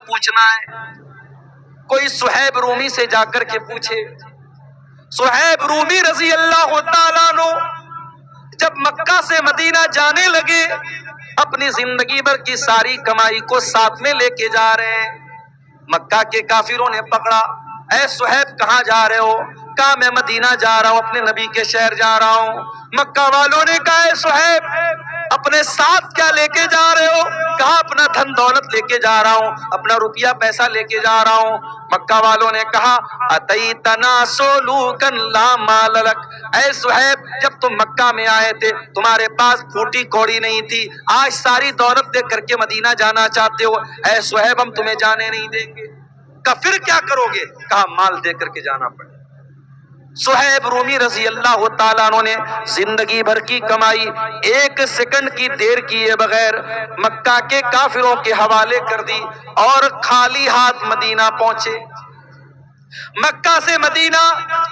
پوچھنا ہے، کوئی صہیب رومی سے جا کر کے پوچھے۔ صہیب رومی رضی اللہ تعالیٰ عنہ جب مکہ سے مدینہ جانے لگے، اپنی زندگی بھر کی ساری کمائی کو ساتھ میں لے کے جا رہے ہیں۔ مکہ کے کافروں نے پکڑا، اے صہیب کہاں جا رہے ہو؟ کہا میں مدینہ جا رہا ہوں، اپنے نبی کے شہر جا رہا ہوں۔ مکہ والوں نے کہا اے صہیب اپنے ساتھ کیا لے کے جا رہے ہو؟ کہا اپنا دھن دولت لے کے جا رہا ہوں، اپنا روپیہ پیسہ لے کے جا رہا ہوں۔ مکہ والوں نے کہا اتیتنا سولوکن لا مال لک، اے صہیب جب تم مکہ میں آئے تھے تمہارے پاس پھوٹی کوڑی نہیں تھی، آج ساری دولت دے کر کے مدینہ جانا چاہتے ہو، اے صہیب ہم تمہیں جانے نہیں دیں گے۔ کہا پھر کیا کرو گے؟ کہا مال دے کر کے جانا پڑے۔ صہیب رومی رضی اللہ تعالیٰ عنہ نے زندگی بھر کی کمائی ایک سیکنڈ کی دیر کیے بغیر مکہ کے کافروں کے حوالے کر دی اور خالی ہاتھ مدینہ پہنچے۔ مکہ سے مدینہ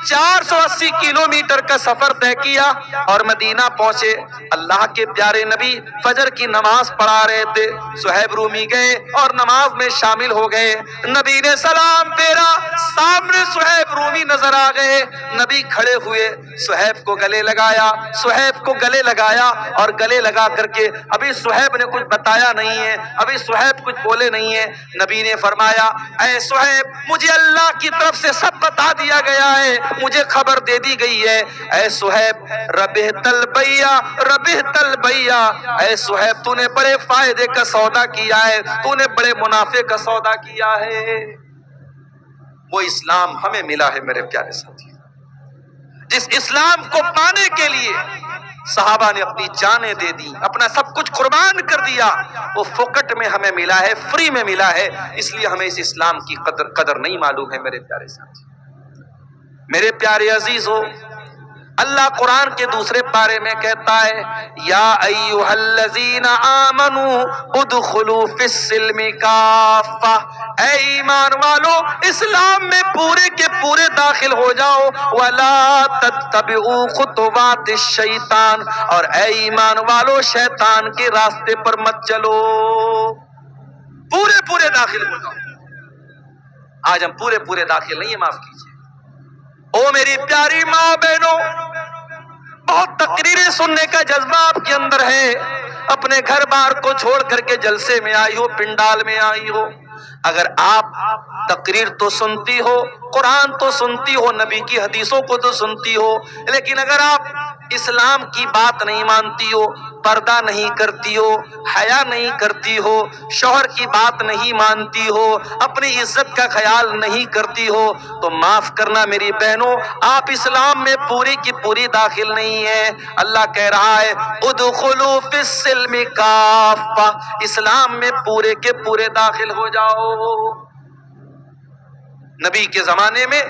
480 کلومیٹر کا سفر طے کیا اور مدینہ پہنچے۔ اللہ کے پیارے نبی فجر کی نماز پڑھا رہے تھے، صہیب رومی گئے اور نماز میں شامل ہو گئے۔ نبی نے سلام پھیرا، سامنے صہیب رومی نظر آ گئے۔ نبی کھڑے ہوئے، صہیب کو گلے لگایا، صہیب کو گلے لگایا اور گلے لگا کر کے ابھی صہیب نے کچھ بتایا نہیں ہے، ابھی صہیب کچھ بولے نہیں ہے۔ نبی نے فرمایا اے صہیب مجھے اللہ کی طرف سے سب بتا دیا گیا ہے، مجھے خبر دے دی گئی ہے۔ اے صہیب ربحت البیع ربحت البیع، اے صہیب تو نے بڑے فائدے کا سودا کیا ہے، تو نے بڑے منافع کا سودا کیا ہے۔ وہ اسلام ہمیں ملا ہے میرے پیارے ساتھی، جس اسلام کو پانے کے لیے صحابہ نے اپنی جانیں دے دی، اپنا سب کچھ قربان کر دیا، وہ فوکٹ میں ہمیں ملا ہے، فری میں ملا ہے، اس لیے ہمیں اس اسلام کی قدر نہیں معلوم ہے میرے پیارے ساتھی۔ میرے پیارے عزیزو، اللہ قرآن کے دوسرے پارے میں کہتا ہے یا ایھا الذین آمنوا ادخلوا فی السلم کافہ، اے ایمان والو اسلام میں پورے کے پورے داخل ہو جاؤ، ولا تتبعوا خطوات الشیطان، اور اے ایمان والو شیطان کے راستے پر مت چلو، پورے داخل ہو جاؤ۔ آج ہم پورے داخل نہیں ہیں، معاف کیجیے۔ او میری پیاری ماں بہنوں، بہت تقریریں سننے کا جذبہ آپ کے اندر ہے، اپنے گھر بار کو چھوڑ کر کے جلسے میں آئی ہو، پنڈال میں آئی ہو۔ اگر آپ تقریر تو سنتی ہو، قرآن تو سنتی ہو، نبی کی حدیثوں کو تو سنتی ہو، لیکن اگر آپ اسلام کی بات نہیں مانتی ہو، پردہ نہیں کرتی ہو، حیا نہیں کرتی ہو، شوہر کی بات نہیں مانتی ہو، اپنی عزت کا خیال نہیں کرتی ہو، تو معاف کرنا میری بہنوں، آپ اسلام میں پوری کی پوری داخل نہیں ہے۔ اللہ کہہ رہا ہے ادخلوا فی السلم کافہ، اسلام میں پورے کے پورے داخل ہو جاؤ۔ نبی کے زمانے میں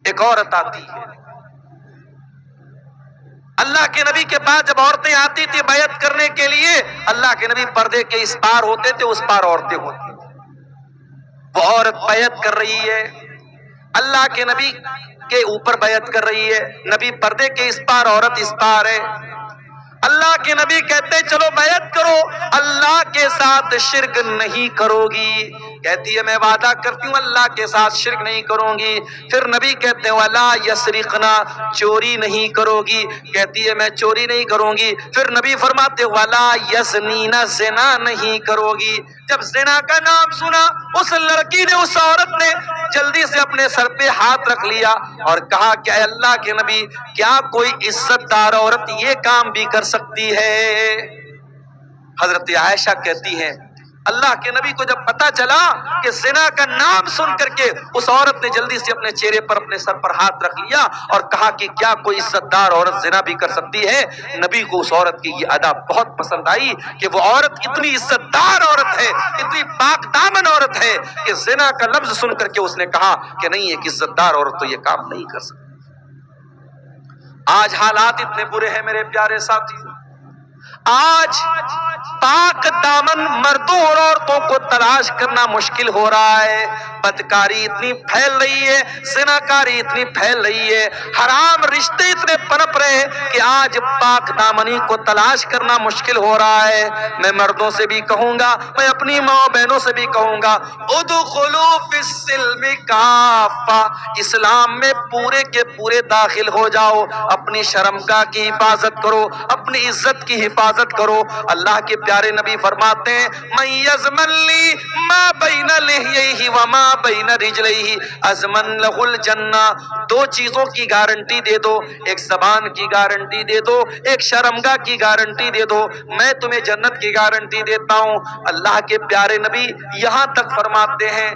ایک عورت آتی ہے، اللہ کے نبی کے پاس جب عورتیں آتی تھی بیعت کرنے کے لیے، اللہ کے نبی پردے کے اس پار ہوتے تھے، اس پار عورتیں ہوتی تھیں۔ وہ عورت بیعت کر رہی ہے، اللہ کے نبی کے اوپر بیعت کر رہی ہے، نبی پردے کے اس پار، عورت اس پار ہے۔ اللہ کے نبی کہتے ہیں چلو بیعت کرو، اللہ کے ساتھ شرک نہیں کرو گی، کہتی ہے میں وعدہ کرتی ہوں اللہ کے ساتھ شرک نہیں کروں گی۔ پھر نبی کہتے ہیں ولا یسرقنا، چوری نہیں کرو گی، کہتی ہے میں چوری نہیں کروں گی۔ پھر نبی فرماتے ولا یزنین، زنا نہیں کرو گی۔ جب زنا کا نام سنا، اس لڑکی نے، اس عورت نے جلدی سے اپنے سر پہ ہاتھ رکھ لیا اور کہا کہ اے اللہ کے نبی کیا کوئی عزت دار عورت یہ کام بھی کر سکتی ہے؟ حضرت عائشہ کہتی ہیں اللہ کے نبی کو جب پتا چلا کہ زنا کا نام سن کر کے اس عورت نے جلدی سے اپنے چہرے پر، اپنے سر پر ہاتھ رکھ لیا اور کہا کہ کیا کوئی عزت دار عورت زنا بھی کر سکتی ہے؟ نبی کو اس عورت کی یہ ادا بہت پسند آئی کہ وہ عورت اتنی عزت دار عورت ہے، اتنی پاک دامن عورت ہے کہ زنا کا لفظ سن کر کے اس نے کہا کہ نہیں، ایک عزت دار عورت تو یہ کام نہیں کر سکتی۔ آج حالات اتنے برے ہیں میرے پیارے ساتھی، آج پاک دامن مردوں اور عورتوں کو تلاش کرنا مشکل ہو رہا ہے. بدکاری اتنی پھیل رہی ہے, زناکاری اتنی پھیل رہی ہے, حرام رشتے اتنے پنپ رہے ہیں کہ آج پاک دامنی کو تلاش کرنا مشکل ہو رہا ہے. میں مردوں سے بھی کہوں گا, میں اپنی ماں بہنوں سے بھی کہوں گا, ادخلوا فی السلم کافہ, اسلام میں پورے کے پورے داخل ہو جاؤ. اپنی شرمگاہ کی حفاظت کرو, اپنی عزت کی حفاظت کرو. اللہ کے پیارے نبی فرماتے ہیں من یضمن لی ما بین لحییہ وما بین رجلیہ اضمن لہ الجنہ. دو چیزوں کی گارنٹی دے دو, ایک زبان کی گارنٹی دے دو, ایک شرمگاہ کی گارنٹی دے دو, میں تمہیں جنت کی گارنٹی دیتا ہوں. اللہ کے پیارے نبی یہاں تک فرماتے ہیں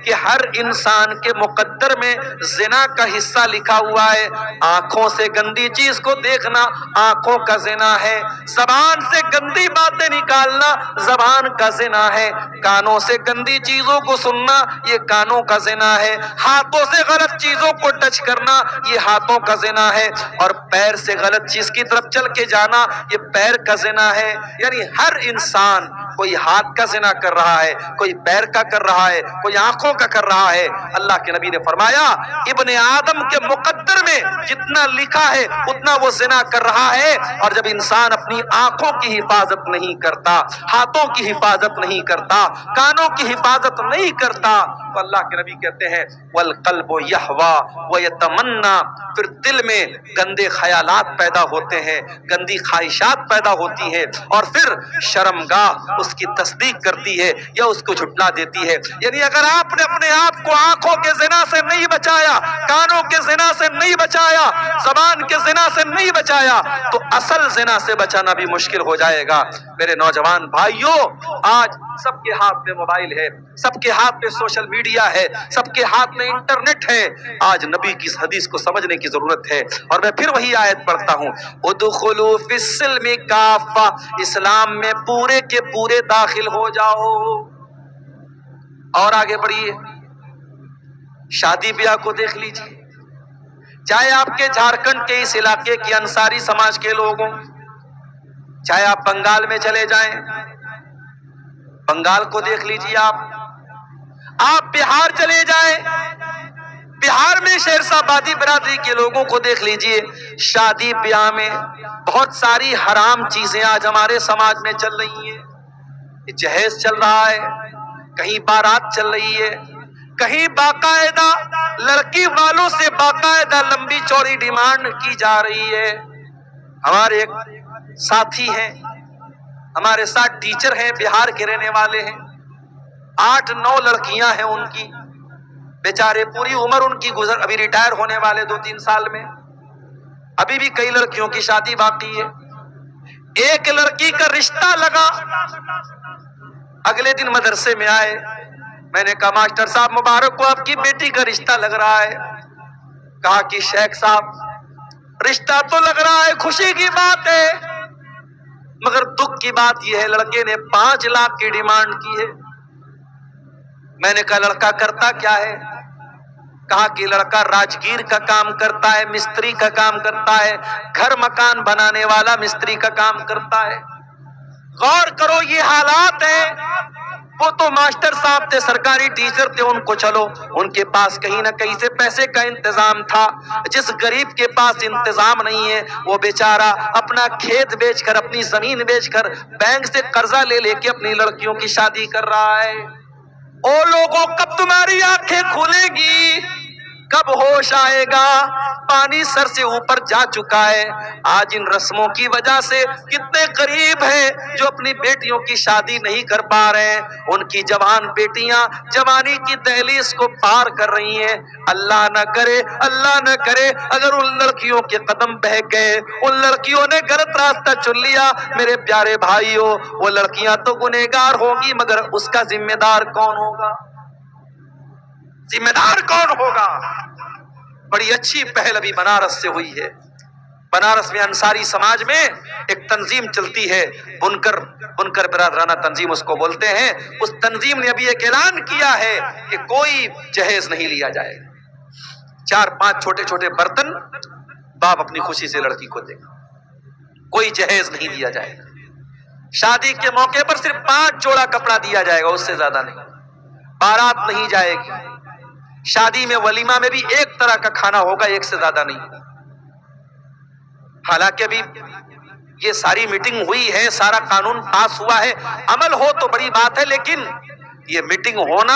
کہ ہر انسان کے مقدر میں زنا کا حصہ لکھا ہوا ہے. آنکھوں سے گندی چیز کو دیکھنا آنکھوں کا زنا ہے, زبان سے گندی باتیں نکالنا زبان کا زنا ہے, کانوں سے گندی چیزوں کو سننا یہ کانوں کا زنا ہے, ہاتھوں سے غلط چیزوں کو ٹچ کرنا یہ ہاتھوں کا زنا ہے, اور پیر سے غلط چیز کی طرف چل کے جانا یہ پیر کا زنا ہے. یعنی ہر انسان کوئی ہاتھ کا زنا کر رہا ہے, کوئی پیر کا کر رہا ہے, کوئی آنکھوں کا کر رہا ہے. اللہ کے نبی نے فرمایا ابن آدم کے مقدر میں جتنا لکھا ہے اتنا وہ زنا کر رہا ہے. اور جب انسان اپنی آنکھوں کی حفاظت نہیں کرتا, ہاتھوں کی حفاظت نہیں کرتا, کانوں کی حفاظت نہیں کرتا, تو اللہ کے نبی کہتے ہیں والقلب یہوا ویتمنا, پھر دل میں گندے خیالات پیدا ہوتے ہیں, گندی خواہشات پیدا ہوتی ہیں, اور پھر شرمگاہ اس کی تصدیق کرتی ہے یا اس کو جھٹلا دیتی ہے. یعنی اگر آپ نے اپنے آپ کو آنکھوں کے زنا سے نہیں بچایا, کانوں کے زنا سے نہیں بچایا, زبان کے زنا سے نہیں بچایا, تو اصل زنا سے بچانا بھی مشکل ہو جائے گا. میرے نوجوان بھائیوں, آج سب کے ہاتھ میں موبائل ہے, سب کے ہاتھ میں سوشل میڈیا ہے, سب کے ہاتھ میں انٹرنیٹ ہے. آج نبی کی اس حدیث کو سمجھنے کی ضرورت ہے. اور میں پھر وہی آیت پڑھتا ہوں, ادخلوا فی السلم کافہ, اسلام میں پورے کے پورے داخل ہو جاؤ. اور آگے بڑھیے, شادی بیاہ کو دیکھ لیجیے, چاہے آپ کے جھارکھنڈ کے اس علاقے کی انصاری سماج کے لوگ ہوں, چاہے آپ بنگال میں چلے جائیں, بنگال کو دیکھ لیجیے, آپ بہار چلے جائیں, بہار میں شہرسہ بادی برادری کے لوگوں کو دیکھ لیجیے. شادی بیاہ میں بہت ساری حرام چیزیں آج ہمارے سماج میں چل رہی ہیں. جہیز چل رہا ہے, کہیں بارات چل رہی ہے, کہیں باقاعدہ لڑکی والوں سے باقاعدہ لمبی چوڑی ڈیمانڈ کی جا رہی ہے. ہمارے ایک ساتھی ہیں, ہمارے ساتھ ٹیچر ہیں, بہار کے رہنے والے ہیں, 8-9 لڑکیاں ہیں ان کی, بیچارے پوری عمر ان کی گزر, ابھی ریٹائر ہونے والے 2-3 سال میں, ابھی بھی کئی لڑکیوں کی شادی باقی ہے. ایک لڑکی کا رشتہ لگا, اگلے دن مدرسے میں آئے, میں نے کہا ماسٹر صاحب مبارک ہو, آپ کی بیٹی کا رشتہ لگ رہا ہے. کہا کہ شیخ صاحب رشتہ تو لگ رہا ہے, خوشی کی بات ہے, مگر دکھ کی بات یہ ہے لڑکے نے 5 لاکھ کی ڈیمانڈ کی ہے. میں نے کہا لڑکا کرتا کیا ہے؟ کہا کہ لڑکا راجگیر کا کام کرتا ہے, مستری کا کام کرتا ہے, گھر مکان بنانے والا مستری کا کام کرتا ہے. غور کرو یہ حالات ہیں. وہ تو ماسٹر صاحب تھے, سرکاری ٹیچر تھے, ان کو چلو ان کے پاس کہیں نہ کہیں سے پیسے کا انتظام تھا. جس غریب کے پاس انتظام نہیں ہے وہ بیچارہ اپنا کھیت بیچ کر, اپنی زمین بیچ کر, بینک سے قرضہ لے لے کے اپنی لڑکیوں کی شادی کر رہا ہے. او لوگوں, کب تمہاری آنکھیں کھلے گی, کب ہوش آئے گا؟ پانی سر سے اوپر جا چکا ہے. آج ان رسموں کی وجہ سے کتنے غریب ہیں جو اپنی بیٹیوں کی شادی نہیں کر پا رہے ہیں. ان کی جوان بیٹیاں جوانی کی دہلیز کو پار کر رہی ہیں. اللہ نہ کرے, اللہ نہ کرے اگر ان لڑکیوں کے قدم بہک گئے, ان لڑکیوں نے غلط راستہ چن لیا, میرے پیارے بھائیوں, وہ لڑکیاں تو گنہگار ہوگی مگر اس کا ذمہ دار کون ہوگا؟ ذمہ دار کون ہوگا؟ بڑی اچھی پہل ابھی بنارس سے ہوئی ہے. بنارس میں انصاری سماج میں ایک تنظیم چلتی ہے, بنکر برادرانہ تنظیم اس کو بولتے ہیں. اس تنظیم نے ابھی ایک اعلان کیا ہے کہ کوئی جہیز نہیں لیا جائے. 4-5 چھوٹے چھوٹے برتن, باپ اپنی خوشی سے لڑکی کو دے گا. کوئی جہیز نہیں دیا جائے گا. شادی کے موقع پر صرف 5 جوڑا کپڑا دیا جائے گا، اس سے زیادہ نہیں. بارات نہیں جائے گی. شادی میں ولیمہ میں بھی ایک طرح کا کھانا ہوگا، ایک سے زیادہ نہیں. حالانکہ ابھی یہ ساری میٹنگ ہوئی ہے، سارا قانون پاس ہوا ہے، عمل ہو تو بڑی بات ہے، لیکن یہ میٹنگ ہونا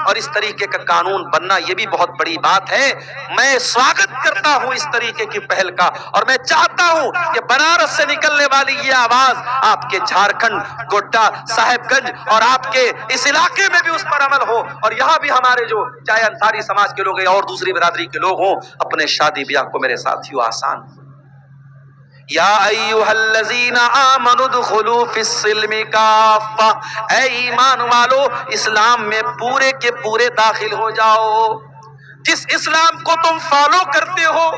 اور اس طریقے کا قانون بننا یہ بھی بہت بڑی بات ہے. میں سواگت کرتا ہوں اس طریقے کی پہل کا، اور میں چاہتا ہوں کہ بنارس سے نکلنے والی یہ آواز آپ کے جھارکھنڈ، گوڈا، صاحب گنج اور آپ کے اس علاقے میں بھی اس پر عمل ہو، اور یہاں بھی ہمارے جو چاہے انصاری سماج کے لوگ ہیں اور دوسری برادری کے لوگ ہوں، اپنے شادی بیاہ کو میرے ساتھیوں آسان. یا ایھا الذین آمنوا ادخلوا فی السلم کافہ، اے ایمان والو اسلام میں پورے کے پورے داخل ہو جاؤ. جس اسلام کو تم فالو کرتے ہو،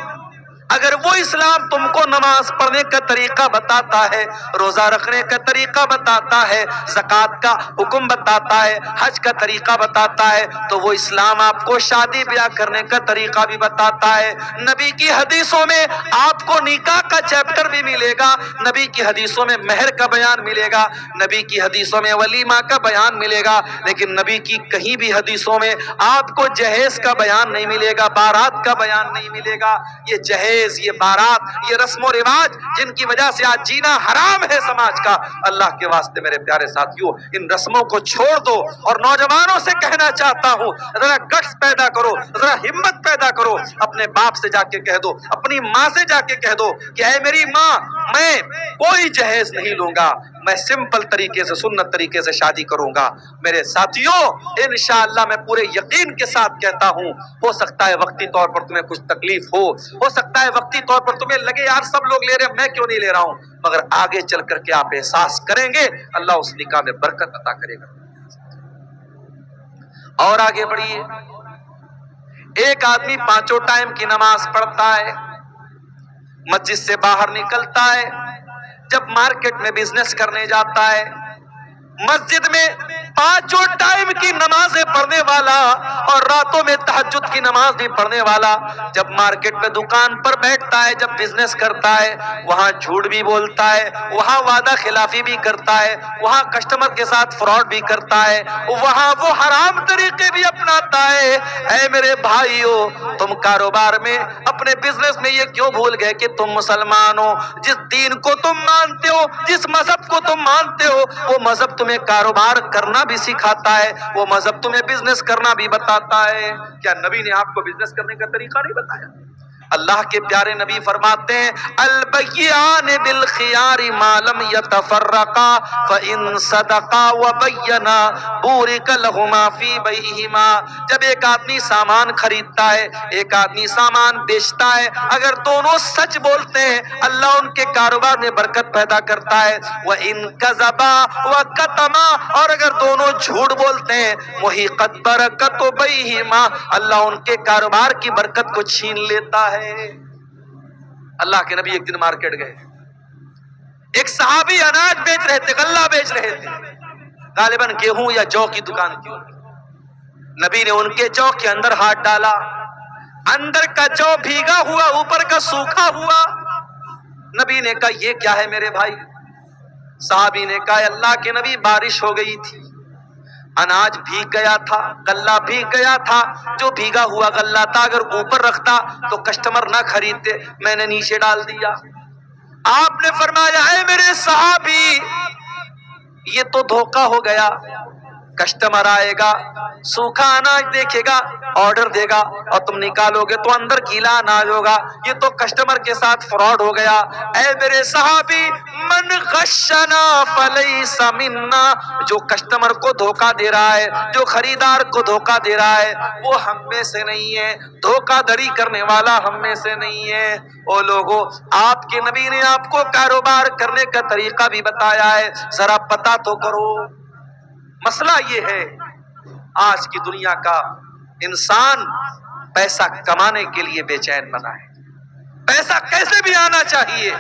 اگر وہ اسلام تم کو نماز پڑھنے کا طریقہ بتاتا ہے، روزہ رکھنے کا طریقہ بتاتا ہے، زکوٰۃ کا حکم بتاتا ہے، حج کا طریقہ بتاتا ہے، تو وہ اسلام آپ کو شادی بیاہ کرنے کا طریقہ بھی بتاتا ہے. نبی کی حدیثوں میں آپ کو نکاح کا چیپٹر بھی ملے گا، نبی کی حدیثوں میں مہر کا بیان ملے گا، نبی کی حدیثوں میں ولیمہ کا بیان ملے گا، لیکن نبی کی کہیں بھی حدیثوں میں آپ کو جہیز کا بیان نہیں ملے گا، بارات کا بیان نہیں ملے گا. یہ جہیز، یہ بارات، یہ رسم و رواج جن کی وجہ سے آج جینا حرام ہے سماج کا، اللہ کے واسطے میرے پیارے ساتھیوں ان رسموں کو چھوڑ دو. اور نوجوانوں سے کہنا چاہتا ہوں، ذرا گٹس پیدا کرو، ذرا ہمت پیدا کرو. اپنے باپ سے جا کے کہہ دو، اپنی ماں سے جا کے کہہ دو کہ اے میری ماں، میں کوئی جہیز نہیں لوں گا، میں سمپل طریقے سے، سنت طریقے سے شادی کروں گا. میرے ساتھیوں انشاءاللہ میں پورے یقین کے ساتھ کہتا ہوں، ہو سکتا ہے وقتی طور پر تمہیں کچھ تکلیف ہو سکتا ہے وقتی طور پر تمہیں لگے یار سب لوگ لے رہے ہیں میں کیوں نہیں لے رہا ہوں، مگر آگے چل کر کے آپ احساس کریں گے اللہ اس نکاح میں برکت عطا کرے گا. اور آگے بڑھیے. ایک آدمی 5 ٹائم کی نماز پڑھتا ہے، مسجد سے باہر نکلتا ہے، جب مارکیٹ میں بزنس کرنے جاتا ہے، مسجد میں 5 ٹائم کی نمازیں پڑھنے والا اور راتوں میں تہجد کی نماز بھی پڑھنے والا، جب مارکیٹ میں دکان پر بیٹھتا ہے، جب بزنس کرتا ہے، وہاں جھوٹ بھی بولتا ہے، وہاں وعدہ خلافی بھی کرتا ہے، وہاں کسٹمر کے ساتھ فراڈ بھی کرتا ہے، وہاں وہ حرام طریقے بھی اپناتا ہے. اے میرے بھائیو، تم کاروبار میں، اپنے بزنس میں یہ کیوں بھول گئے کہ تم مسلمان ہو؟ جس دین کو تم مانتے ہو، جس مذہب کو تم مانتے ہو، وہ مذہب تمہیں کاروبار کرنا بھی سکھاتا ہے، وہ مذہب تمہیں بزنس کرنا بھی بتاتا ہے. کیا نبی نے آپ کو بزنس کرنے کا طریقہ نہیں بتایا؟ اللہ کے پیارے نبی فرماتے ہیں البیعان بالخیار ما لم یتفرقا فإن صدقا وبینا بورک لہما فی بیعہما. جب ایک آدمی سامان خریدتا ہے، ایک آدمی سامان بیچتا ہے، اگر دونوں سچ بولتے ہیں اللہ ان کے کاروبار میں برکت پیدا کرتا ہے. وإن کذبا وکتما، اور اگر دونوں جھوٹ بولتے ہیں محیقت برکت بیعہما، اللہ ان کے کاروبار کی برکت کو چھین لیتا ہے. اللہ کے نبی ایک دن مارکیٹ گئے، ایک صحابی اناج بیچ رہے تھے، غلہ بیچ رہے تھے، غالباً گیہوں یا جو کی دکان تھی. نبی نے ان کے جو کے اندر ہاتھ ڈالا، اندر کا جو بھیگا ہوا، اوپر کا سوکھا ہوا. نبی نے کہا یہ کیا ہے میرے بھائی؟ صحابی نے کہا اللہ کے نبی بارش ہو گئی تھی، اناج بھیگ گیا تھا، غلہ بھیگ گیا تھا، جو بھیگا ہوا غلہ تھا اگر اوپر رکھتا تو کسٹمر نہ خریدتے، میں نے نیچے ڈال دیا. آپ نے فرمایا اے میرے صحابی، یہ تو دھوکہ ہو گیا. کسٹمر آئے گا، سوکھا اناج دیکھے گا، آرڈر دے گا، اور تم نکالو گے تو اندر گیلا اناج ہوگا، یہ تو کسٹمر کے ساتھ فراڈ ہو گیا. اے میرے صحابی، من غشنا فلیس منا، جو کسٹمر کو دھوکہ دے رہا ہے، جو خریدار کو دھوکہ دے رہا ہے، وہ ہم میں سے نہیں ہے، دھوکہ دھڑی کرنے والا ہم میں سے نہیں ہے. او لوگو، آپ کے نبی نے آپ کو کاروبار کرنے کا طریقہ بھی بتایا ہے، ذرا پتہ تو کرو. مسئلہ یہ ہے آج کی دنیا کا انسان پیسہ کمانے کے لیے بے چین بنا ہے. پیسہ کیسے بھی آنا چاہیے،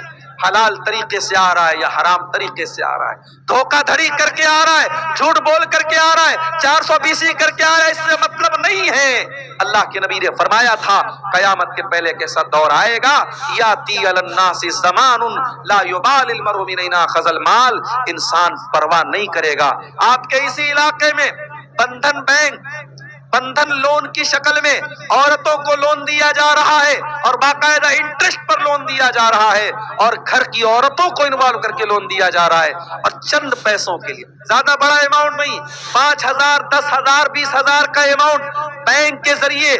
حلال طریقے سے آ رہا ہے یا حرام طریقے سے آ رہا ہے، دھوکہ دھڑی کر کے آ رہا ہے، جھوٹ بول کر کے آ رہا ہے، 420 کر کے آ رہا ہے، اس سے مطلب نہیں ہے. اللہ کے نبی نے فرمایا تھا قیامت کے پہلے کیسا دور آئے گا، یاتی علی الناس زمان لا یبال المرء من اینا اخذ المال، انسان پرواہ نہیں کرے گا۔ آپ کے اسی علاقے میں بندھن بینک، بندھن لون کی شکل میں عورتوں کو لون دیا جا رہا ہے اور باقاعدہ انٹرسٹ پر لون دیا جا رہا ہے، اور گھر کی عورتوں کو انوالو کر کے لون دیا جا رہا ہے، اور چند پیسوں کے لیے، زیادہ بڑا اماؤنٹ نہیں، 5,000 10,000 20,000 کا اماؤنٹ بینک کے ذریعے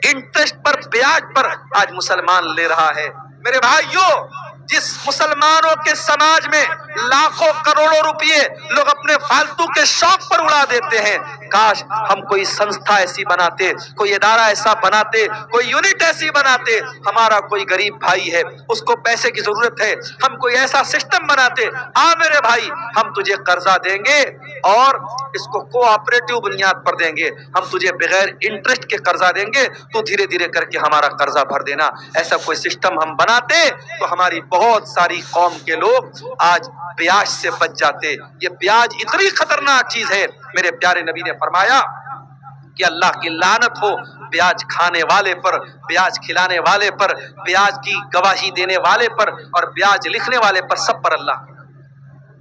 انٹرسٹ پر بیاج پر آج مسلمان لے رہا ہے۔ میرے بھائیوں، جس مسلمانوں کے سماج میں لاکھوں کروڑوں روپئے لوگ اپنے فالتو کے شوق پر اڑا دیتے ہیں، کاش ہم کوئی سنستھا ایسی بناتے، کوئی ادارہ ایسا بناتے، کوئی یونٹ ایسی بناتے، ہمارا کوئی غریب بھائی ہے اس کو پیسے کی ضرورت ہے، ہم کوئی ایسا سسٹم بناتے، میرے بھائی ہم تجھے قرضہ دیں گے اور اس کو کوآپریٹو بنیاد پر دیں گے، ہم تجھے بغیر انٹرسٹ کے قرضہ دیں گے، تو دھیرے دھیرے کر کے ہمارا قرضہ بھر دینا۔ ایسا کوئی سسٹم ہم بناتے تو ہماری بہت ساری قوم کے لوگ آج بیاج سے بچ جاتے۔ یہ بیاج اتنی خطرناک چیز ہے، میرے پیارے نبی نے فرمایا کہ اللہ کی لعنت ہو بیاج کھانے والے پر، بیاج کھلانے والے پر، بیاج کی گواہی دینے والے پر، اور بیاج لکھنے والے پر، سب پر اللہ کی۔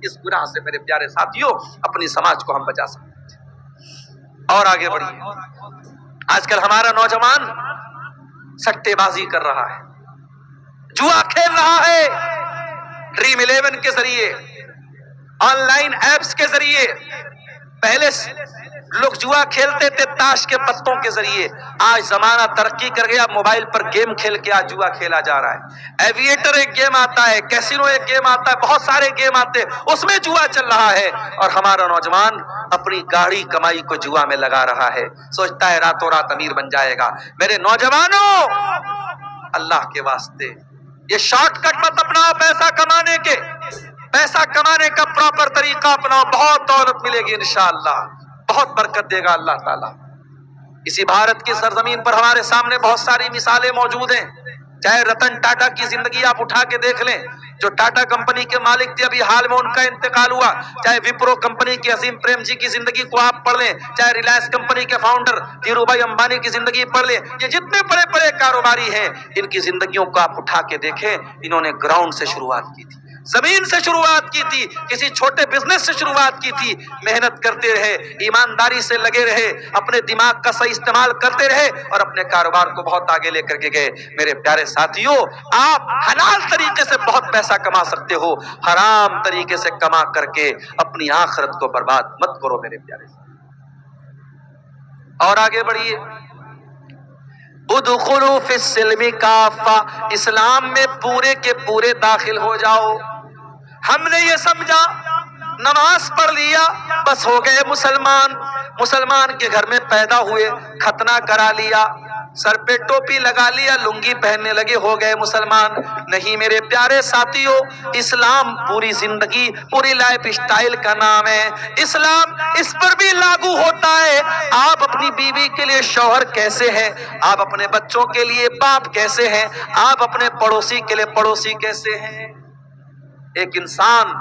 اس گناہ سے میرے پیارے ساتھیوں اپنی سماج کو ہم بچا سکتے ہیں۔ اور آگے بڑھیے، آج کل ہمارا نوجوان سٹے بازی کر رہا ہے، جوا کھیل رہا ہے، ڈریم 11 کے ذریعے، آن لائن ایپس کے ذریعے۔ پہلے لوگ جوا کھیلتے تھے تاش کے پتوں کے ذریعے، آج زمانہ ترقی کر گیا، موبائل پر گیم کھیل کے آج جوا کھیلا جا رہا ہے۔ ایویٹر ایک گیم آتا ہے، کیسینو ایک گیم آتا ہے، بہت سارے گیم آتے ہیں، اس میں جوا چل رہا ہے، اور ہمارا نوجوان اپنی گاڑی کمائی کو جوا میں لگا رہا ہے، سوچتا ہے راتوں رات امیر بن جائے گا۔ میرے نوجوانوں، اللہ کے واسطے یہ شارٹ کٹ مت اپناؤ پیسہ کمانے کے، پیسہ کمانے کا پراپر طریقہ اپناؤ، بہت دولت ملے گی انشاءاللہ، بہت برکت دے گا اللہ تعالیٰ۔ اسی بھارت کی سرزمین پر ہمارے سامنے بہت ساری مثالیں موجود ہیں، چاہے رتن ٹاٹا کی زندگی آپ اٹھا کے دیکھ لیں، جو ٹاٹا کمپنی کے مالک تھے، ابھی حال میں ان کا انتقال ہوا، چاہے وپرو کمپنی کے عظیم پریم جی کی زندگی کو آپ پڑھ لیں، چاہے ریلائنس کمپنی کے فاؤنڈر دھیرو بھائی امبانی کی زندگی پڑھ لیں، یہ جتنے بڑے بڑے کاروباری ہیں ان کی زندگیوں کو آپ اٹھا کے دیکھیں، انہوں نے گراؤنڈ سے شروعات کی تھی، زمین سے شروعات کی تھی، کسی چھوٹے بزنس سے شروعات کی تھی، محنت کرتے رہے، ایمانداری سے لگے رہے، اپنے دماغ کا صحیح استعمال کرتے رہے، اور اپنے کاروبار کو بہت آگے لے کر کے گئے۔ میرے پیارے ساتھیوں، آپ حلال طریقے سے بہت پیسہ کما سکتے ہو، حرام طریقے سے کما کر کے اپنی آخرت کو برباد مت کرو میرے پیارے ساتھیوں۔ اور آگے بڑھیے، ادخلوا فی السلم کافہ، اسلام میں پورے کے پورے داخل ہو جاؤ۔ ہم نے یہ سمجھا نماز پڑھ لیا بس ہو گئے مسلمان، مسلمان کے گھر میں پیدا ہوئے، ختنہ کرا لیا، سر پہ ٹوپی لگا لیا، لنگی پہننے لگے، ہو گئے مسلمان۔ نہیں میرے پیارے ساتھیوں، اسلام پوری زندگی، پوری لائف اسٹائل کا نام ہے۔ اسلام اس پر بھی لاگو ہوتا ہے، آپ اپنی بیوی کے لیے شوہر کیسے ہیں، آپ اپنے بچوں کے لیے باپ کیسے ہیں، آپ اپنے پڑوسی کے لیے پڑوسی کیسے ہیں۔ ایک انسان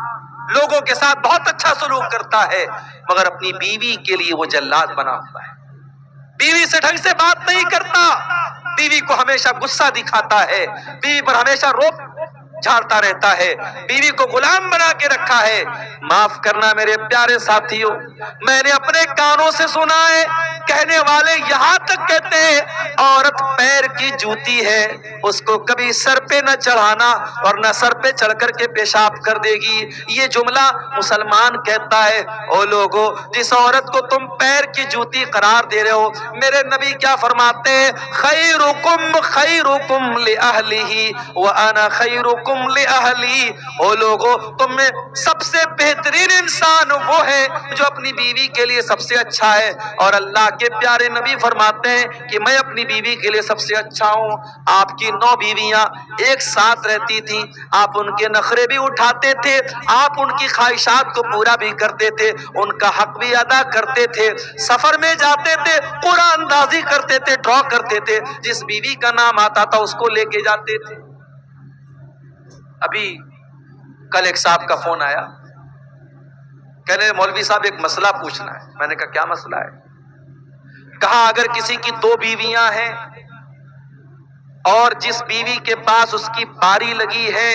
لوگوں کے ساتھ بہت اچھا سلوک کرتا ہے، مگر اپنی بیوی کے لیے وہ جلاد بنا ہوا ہے، بیوی سے ڈھنگ سے بات نہیں کرتا، بیوی کو ہمیشہ غصہ دکھاتا ہے، بیوی پر ہمیشہ روک جھاڑتا رہتا ہے، بیوی کو غلام بنا کے رکھا ہے۔ معاف کرنا میرے پیارے ساتھیوں، میں نے اپنے کانوں سے سنا ہے، کہنے والے یہاں تک کہتے ہیں عورت پیر کی جوتی ہے، اس کو کبھی سر پہ نہ چڑھانا ورنہ سر پہ چڑھ کر کے پیشاب کر دے گی۔ یہ جملہ مسلمان کہتا ہے۔ او لوگو، جس عورت کو تم پیر کی جوتی قرار دے رہے ہو، میرے نبی کیا فرماتے ہیں؟ خیرکم خیرکم لأہلہ وانا خیرکم لأہلی۔ او لوگو، تم میں سب سے بہترین انسان وہ ہے جو اپنی بیوی کے لیے سب سے اچھا ہے، اور اللہ کے پیارے نبی فرماتے ہیں کہ میں اپنی بیوی کے لیے سب سے اچھا ہوں۔ آپ کی 9 بیویاں ایک ساتھ رہتی تھیں، آپ ان کے نخرے بھی اٹھاتے تھے، آپ ان کی خواہشات کو پورا بھی کرتے تھے، ان کا حق بھی ادا کرتے تھے، سفر میں جاتے تھے قرآن اندازی کرتے تھے، ڈرا کرتے تھے، جس بیوی کا نام آتا تھا اس کو لے کے جاتے تھے۔ ابھی کل ایک صاحب کا فون آیا، کہنے مولوی صاحب ایک مسئلہ پوچھنا ہے۔ میں نے کہا کیا مسئلہ ہے؟ کہا اگر کسی کی 2 بیویاں ہیں اور جس بیوی کے پاس اس کی باری لگی ہے،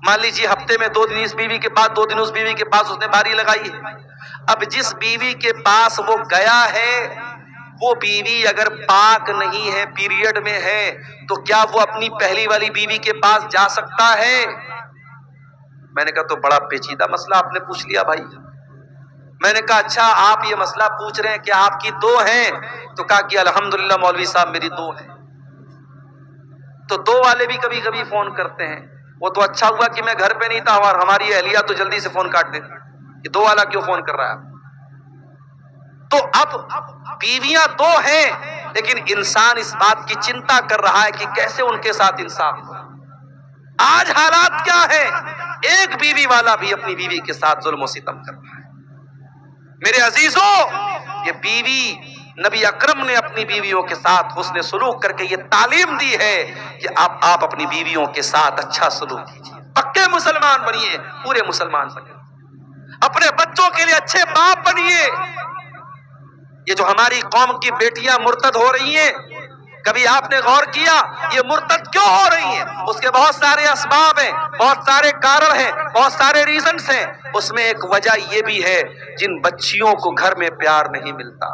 مان لیجیے ہفتے میں 2 دن اس بیوی کے پاس 2 دن اس بیوی کے پاس اس نے باری لگائی ہے، اب جس بیوی کے پاس وہ گیا ہے وہ بیوی اگر پاک نہیں ہے، پیریڈ میں ہے، تو کیا وہ اپنی پہلی والی بیوی کے پاس جا سکتا ہے؟ میں نے کہا تو بڑا پیچیدہ مسئلہ آپ نے پوچھ لیا بھائی۔ میں نے کہا اچھا آپ یہ مسئلہ پوچھ رہے ہیں کہ آپ کی 2 ہیں؟ تو کہا کہ الحمدللہ مولوی صاحب میری 2 ہیں۔ تو 2 والے بھی کبھی کبھی فون کرتے ہیں، وہ تو اچھا ہوا کہ میں گھر پہ نہیں تھا اور ہماری اہلیہ تو جلدی سے فون کاٹ دیتی کہ 2 والا کیوں فون کر رہا ہے۔ تو اب بیویاں 2 ہیں لیکن انسان اس بات کی چنتا کر رہا ہے کہ کیسے ان کے ساتھ انصاف ہو۔ آج حالات کیا ہے؟ ایک بیوی والا بھی اپنی بیوی کے ساتھ ظلم و ستم کر رہا ہے۔ میرے عزیزوں، یہ بیوی نبی اکرم نے اپنی بیویوں کے ساتھ حسن سلوک کر کے یہ تعلیم دی ہے کہ آپ اپنی بیویوں کے ساتھ اچھا سلوک کیجیے، پکے مسلمان بنیے، پورے مسلمان بنیے، اپنے بچوں کے لیے اچھے باپ بنیے۔ یہ جو ہماری قوم کی بیٹیاں مرتد ہو رہی ہیں، کبھی آپ نے غور کیا یہ مرتد کیوں ہو رہی ہیں؟ اس کے بہت سارے اسباب ہیں، بہت سارے کارن ہیں، بہت سارے ریزنز ہیں۔ اس میں ایک وجہ یہ بھی ہے جن بچیوں کو گھر میں پیار نہیں ملتا،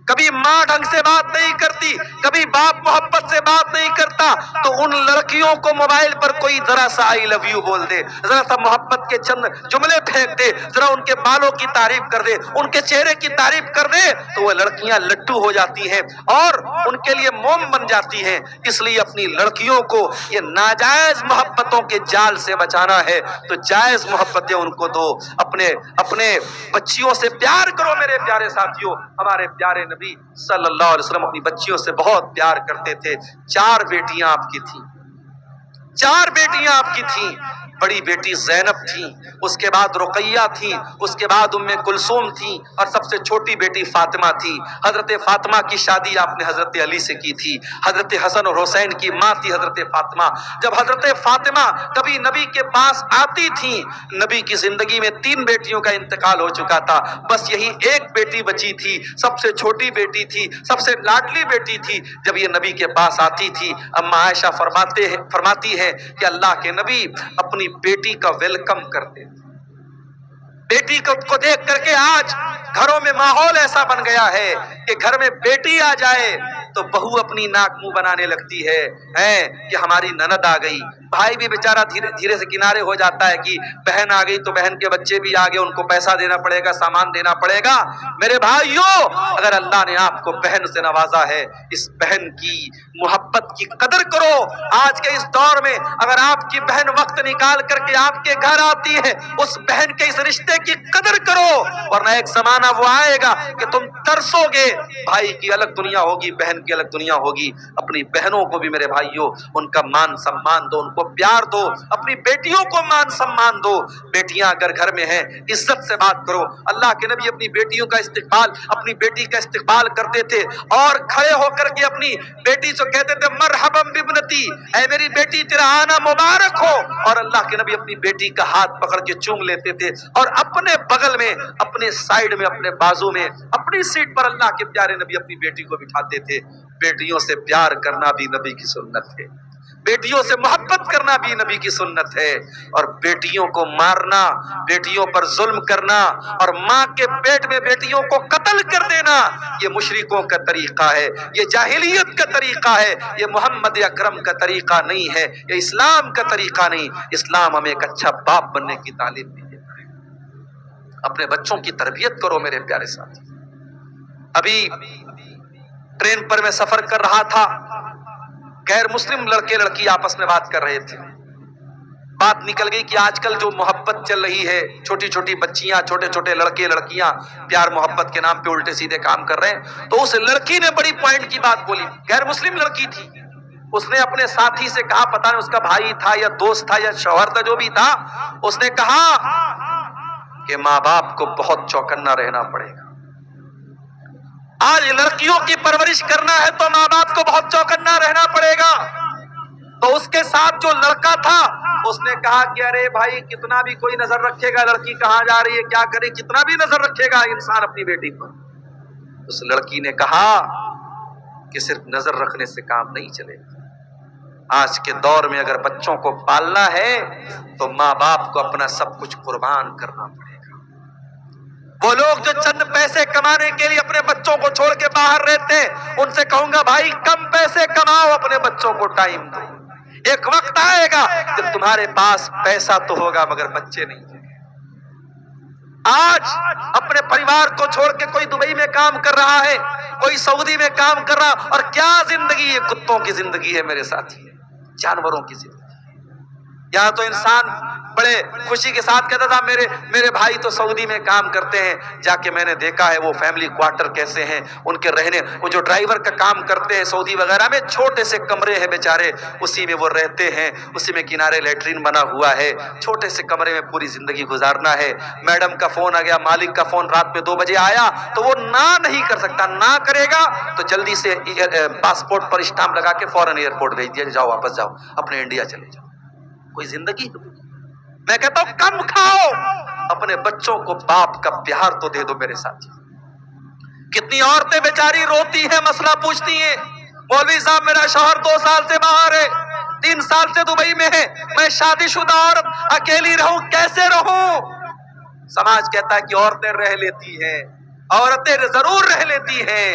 کبھی ماں ڈھنگ سے بات نہیں کرتی، کبھی باپ محبت سے بات نہیں کرتا، تو ان لڑکیوں کو موبائل پر کوئی ذرا سا آئی لو یو بول دے، ذرا سا محبت کے چند جملے پھینک دے، ذرا ان کے بالوں کی تعریف کر دے، ان کے چہرے کی تعریف کر دے، تو وہ لڑکیاں لٹو ہو جاتی ہیں اور ان کے لیے موم بن جاتی ہیں۔ اس لیے اپنی لڑکیوں کو یہ ناجائز محبتوں کے جال سے بچانا ہے تو جائز محبتیں ان کو دو، اپنے بچیوں سے پیار کرو۔ میرے پیارے ساتھیوں، ہمارے پیارے نبی صلی اللہ علیہ وسلم اپنی بچیوں سے بہت پیار کرتے تھے۔ 4 بیٹیاں آپ کی تھیں، 4 بیٹیاں آپ کی تھیں۔ بڑی بیٹی زینب تھی، اس کے بعد رقیہ تھی، اس کے بعد ام کلثوم تھی، اور سب سے چھوٹی بیٹی فاطمہ تھی۔ حضرت فاطمہ کی شادی آپ نے حضرت علی سے کی تھی۔ حضرت حسن اور حسین کی ماں تھی حضرت فاطمہ۔ جب حضرت فاطمہ کبھی نبی کے پاس آتی تھی، نبی کی زندگی میں 3 بیٹیوں کا انتقال ہو چکا تھا، بس یہی ایک بیٹی بچی تھی، سب سے چھوٹی بیٹی تھی، سب سے لاڈلی بیٹی تھی۔ جب یہ نبی کے پاس آتی تھی، اما عائشہ فرماتی ہے کہ اللہ کے نبی اپنی بیٹی کا ویلکم کرتے تھے۔ بیٹی کو دیکھ کر کے آج گھروں میں ماحول ایسا بن گیا ہے کہ گھر میں بیٹی آ جائے تو بہو اپنی ناک منہ بنانے لگتی ہے کہ ہماری نند آ گئی۔ بھائی بھی بیچارہ دھیرے دھیرے سے کنارے ہو جاتا ہے کہ بہن آ گئی تو بہن کے بچے بھی آگے، ان کو پیسہ دینا پڑے گا، سامان دینا پڑے گا۔ میرے بھائیوں، اگر اللہ نے آپ کو بہن سے نوازا ہے، اس بہن کی محبت کی قدر کرو۔ آج کے اس دور میں اگر آپ کی بہن وقت نکال کر کے آپ کے گھر آتی ہے، اس بہن کے اس رشتے کی قدر کرو، ورنہ ایک زمانہ وہ آئے گا کہ تم ترسو گے۔ بھائی کی الگ دنیا ہوگی، بہن کی الگ دنیا ہوگی۔ اپنی بہنوں کو بھی میرے بھائیوں ان کا مان سمان دو، ان کو پیار دو، اپنی بیٹیوں کو مان سمان دو۔ بیٹیاں اگر گھر میں ہیں عزت سے بات کرو۔ اللہ کے نبی اپنی بیٹیوں کا استقبال، اپنی بیٹی کا استقبال کرتے تھے اور کھڑے ہو کر کے اپنی بیٹی سے کہتے تھے مرحبا بابنتی، اے میری بیٹی تیرا آنا مبارک ہو، اور اللہ کے نبی اپنی بیٹی کا ہاتھ پکڑ کے چوم لیتے تھے اور اپنے بغل میں، اپنے سائیڈ میں، اپنے بازو میں، اپنی سیٹ پر اللہ کے پیارے نبی اپنی بیٹی کو بٹھاتے تھے۔ بیٹیوں سے پیار کرنا بھی نبی کی سنت ہے، بیٹیوں سے محبت کرنا بھی نبی کی سنت ہے، اور بیٹیوں کو مارنا، بیٹیوں پر ظلم کرنا اور ماں کے پیٹ میں بیٹیوں کو قتل کر دینا، یہ مشرکوں کا طریقہ ہے، یہ جاہلیت کا طریقہ ہے، یہ محمد اکرم کا طریقہ نہیں ہے، یہ اسلام کا طریقہ نہیں۔ اسلام ہمیں ایک اچھا باپ بننے کی تعلیم دی ہے۔ اپنے بچوں کی تربیت کرو میرے پیارے ساتھی۔ ابھی ٹرین پر میں سفر کر رہا تھا، غیر مسلم لڑکے لڑکی آپس میں بات کر رہے تھے۔ بات نکل گئی کہ آج کل جو محبت چل رہی ہے، چھوٹی چھوٹی بچیاں، چھوٹے چھوٹے لڑکے لڑکیاں پیار محبت کے نام پہ الٹے سیدھے کام کر رہے ہیں، تو اس لڑکی نے بڑی پوائنٹ کی بات بولی، غیر مسلم لڑکی تھی۔ اس نے اپنے ساتھی سے کہا، پتہ نہیں اس کا بھائی تھا یا دوست تھا یا شوہر تھا، جو بھی تھا، اس نے کہا کہ ماں باپ کو بہت چوکنا رہنا پڑے گا۔ آج لڑکیوں کی پرورش کرنا ہے تو ماں باپ کو بہت چوکنا رہنا پڑے گا۔ تو اس کے ساتھ جو لڑکا تھا اس نے کہا کہ ارے بھائی، کتنا بھی کوئی نظر رکھے گا لڑکی کہاں جا رہی ہے کیا کرے، کتنا بھی نظر رکھے گا انسان اپنی بیٹی پر، اس لڑکی نے کہا کہ صرف نظر رکھنے سے کام نہیں چلے گا، آج کے دور میں اگر بچوں کو پالنا ہے تو ماں باپ کو اپنا سب کچھ قربان کرنا پڑے گا۔ وہ لوگ جو چند پیسے کمانے کے لیے اپنے بچوں کو چھوڑ کے باہر رہتے ہیں، ان سے کہوں گا بھائی کم پیسے کماؤ، اپنے بچوں کو ٹائم دو۔ ایک وقت آئے گا جب تمہارے پاس پیسہ تو ہوگا مگر بچے نہیں ہوں گے۔ آج اپنے پریوار کو چھوڑ کے کوئی دبئی میں کام کر رہا ہے، کوئی سعودی میں کام کر رہا، اور کیا زندگی ہے، کتوں کی زندگی ہے میرے ساتھی، جانوروں کی زندگی۔ یہاں تو انسان بڑے خوشی کے ساتھ کہتا تھا میرے بھائی تو سعودی میں کام کرتے ہیں، جا کے میں نے دیکھا ہے وہ فیملی کوارٹر کیسے ہیں، ان کے رہنے، وہ جو ڈرائیور کا کام کرتے ہیں سعودی وغیرہ میں، چھوٹے سے کمرے ہیں بیچارے، اسی میں وہ رہتے ہیں، اسی میں کنارے لیٹرین بنا ہوا ہے، چھوٹے سے کمرے میں پوری زندگی گزارنا ہے۔ میڈم کا فون آ گیا، مالک کا فون رات میں 2 بجے آیا تو وہ نہ نہیں کر سکتا، نہ کرے گا تو جلدی سے پاسپورٹ پر اسٹامپ لگا کے فوراً ایئرپورٹ بھیج دیا، جاؤ واپس جاؤ اپنے انڈیا چلے جاؤ۔ کوئی زندگی؟ میں کہتا ہوں کم کھاؤ، اپنے بچوں کو باپ کا پیار تو دے دو میرے ساتھ۔ کتنی عورتیں بیچاری روتی ہیں، مسئلہ پوچھتی ہیں، مولوی صاحب میرا شوہر 2 سال سے باہر ہے، 3 سال سے دبئی میں ہے، میں شادی شدہ عورت اکیلی رہوں، کیسے رہوں؟ سماج کہتا ہے کہ عورتیں رہ لیتی ہیں، عورتیں ضرور رہ لیتی ہیں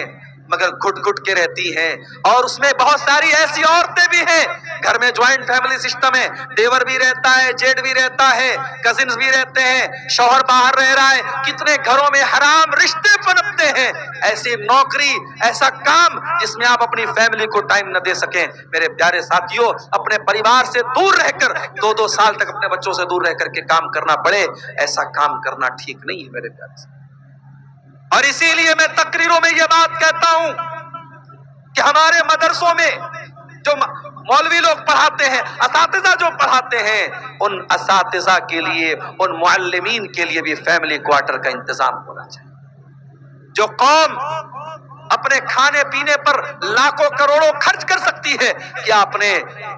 مگر گھٹ گھٹ کے رہتی ہیں، اور اس میں بہت ساری ایسی عورتیں بھی ہیں، گھر میں جوائنٹ فیملی سسٹم ہے، دیور بھی رہتا ہے، جیٹ بھی رہتا ہے، کزنز بھی رہتے ہیں، شوہر باہر رہ رہا ہے، کتنے گھروں میں حرام رشتے پنپتے ہیں، ایسی نوکری، ایسا کام جس میں آپ اپنی فیملی کو ٹائم نہ دے سکیں۔ میرے پیارے ساتھیوں، اپنے پریوار سے دور رہ کر 2 سال تک اپنے بچوں سے دور رہ کر کے کام کرنا پڑے، ایسا کام کرنا ٹھیک نہیں ہے میرے پیارے ساتھی۔ اور اسی لیے میں تقریروں میں یہ بات کہتا ہوں کہ ہمارے مدرسوں میں جو مولوی لوگ پڑھاتے ہیں، اساتذہ جو پڑھاتے ہیں، ان اساتذہ کے لیے، ان معلمین کے لیے بھی فیملی کوارٹر کا انتظام ہونا چاہیے۔ جو قوم اپنے کھانے پینے پر لاکھوں کروڑوں خرچ کر سکتی ہے، کیا اپنے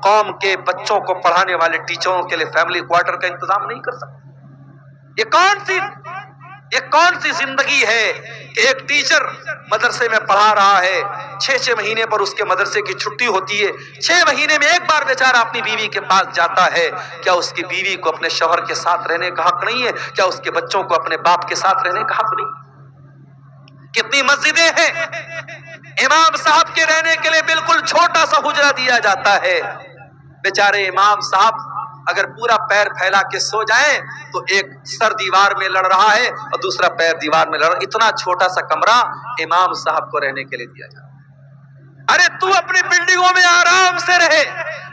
قوم کے بچوں کو پڑھانے والے ٹیچروں کے لیے فیملی کوارٹر کا انتظام نہیں کر سکتی؟ یہ کون سی زندگی ہے کہ ایک ٹیچر مدرسے میں پڑھا رہا ہے، 6 مہینے پر اس کے مدرسے کی چھٹی ہوتی ہے، 6 مہینے میں ایک بار بیچارہ اپنی بیوی کے پاس جاتا ہے، کیا اس کی بیوی کو اپنے شوہر کے ساتھ رہنے کا حق نہیں ہے؟ کیا اس کے بچوں کو اپنے باپ کے ساتھ رہنے کا حق نہیں؟ کتنی مسجدیں ہیں، امام صاحب کے رہنے کے لیے بالکل چھوٹا سا حجرہ دیا جاتا ہے، بیچارے امام صاحب اگر پورا پیر پھیلا کے سو جائیں تو ایک سر دیوار میں لڑ رہا ہے اور دوسرا پیر دیوار میں لڑ رہا ہے، اتنا چھوٹا سا کمرہ امام صاحب کو رہنے کے لیے دیا جاتا ہے۔ ارے تو اپنی بلڈنگوں میں آرام سے رہے،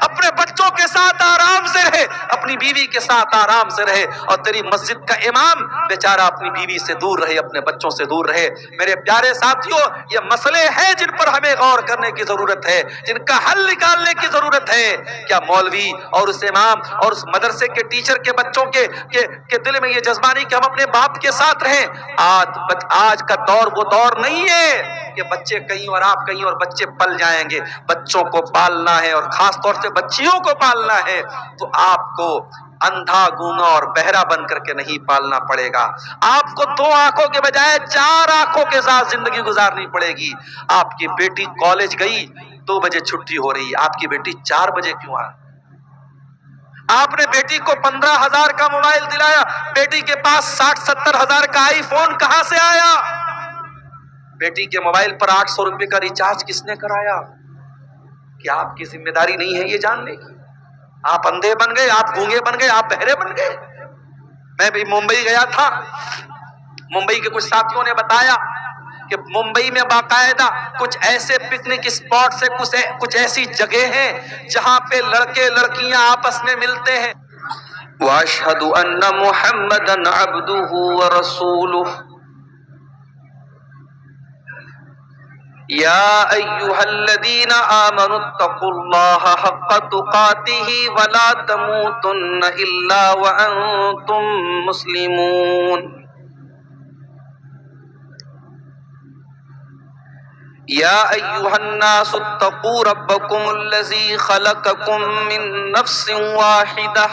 اپنے بچوں کے ساتھ آرام سے رہے، اپنی بیوی کے ساتھ آرام سے رہے، اور تیری مسجد کا امام بیچارہ اپنی بیوی سے دور رہے، اپنے بچوں سے دور رہے۔ میرے پیارے ساتھیوں، یہ مسئلے ہیں جن پر ہمیں غور کرنے کی ضرورت ہے، جن کا حل نکالنے کی ضرورت ہے۔ کیا مولوی اور اس امام اور اس مدرسے کے ٹیچر کے بچوں کے دل میں یہ جذبہ نہیں کہ ہم اپنے باپ کے ساتھ رہیں؟ آج کا دور وہ دور نہیں ہے کہ بچے کہیں اور آپ کہیں اور بچے پل جائیں گے۔ بچوں کو پالنا ہے، اور خاص طور سے بچیوں کو پالنا ہے، تو آپ کو اندھا، گونگا اور بہرا بن کر کے نہیں پالنا پڑے گا۔ آپ کو 2 آنکھوں کے بجائے 4 آنکھوں کے ساتھ زندگی گزارنی پڑے گی۔ آپ کی بیٹی کالج گئی، 2 بجے چھٹی ہو رہی ہے، آپ کی بیٹی 4 بجے کیوں آ رہی؟ آپ نے بیٹی کو 15,000 کا موبائل دلایا، بیٹی کے پاس 60-70 ہزار کا آئی فون کہاں سے آیا؟ بیٹی کے موبائل پر 800 روپے کا ریچارج کس نے کرایا؟ کیا آپ کی ذمہ داری نہیں ہے یہ جاننے کی؟ آپ اندھے بن گئے، آپ گونگے بن گئے، آپ بہرے بن گئے۔ میں بھی ممبئی گیا تھا، ممبئی کے کچھ ساتھیوں نے بتایا کہ ممبئی میں باقاعدہ کچھ ایسے پکنک اسپاٹ سے کچھ ایسی جگہ ہیں جہاں پہ لڑکے لڑکیاں آپس میں ملتے ہیں۔ وَأَشْهَدُ أَنَّ مُحَمَّدًا عَبْدُهُ وَرَسُولُهُ يَا أَيُّهَا الَّذِينَ آمَنُوا اتَّقُوا اللَّهَ حَقَّ تُقَاتِهِ وَلَا تَمُوتُنَّ إِلَّا وَأَنتُم مُّسْلِمُونَ۔ يَا أَيُّهَا النَّاسُ اتَّقُوا رَبَّكُمُ الَّذِي خَلَقَكُم مِّن نَّفْسٍ وَاحِدَةٍ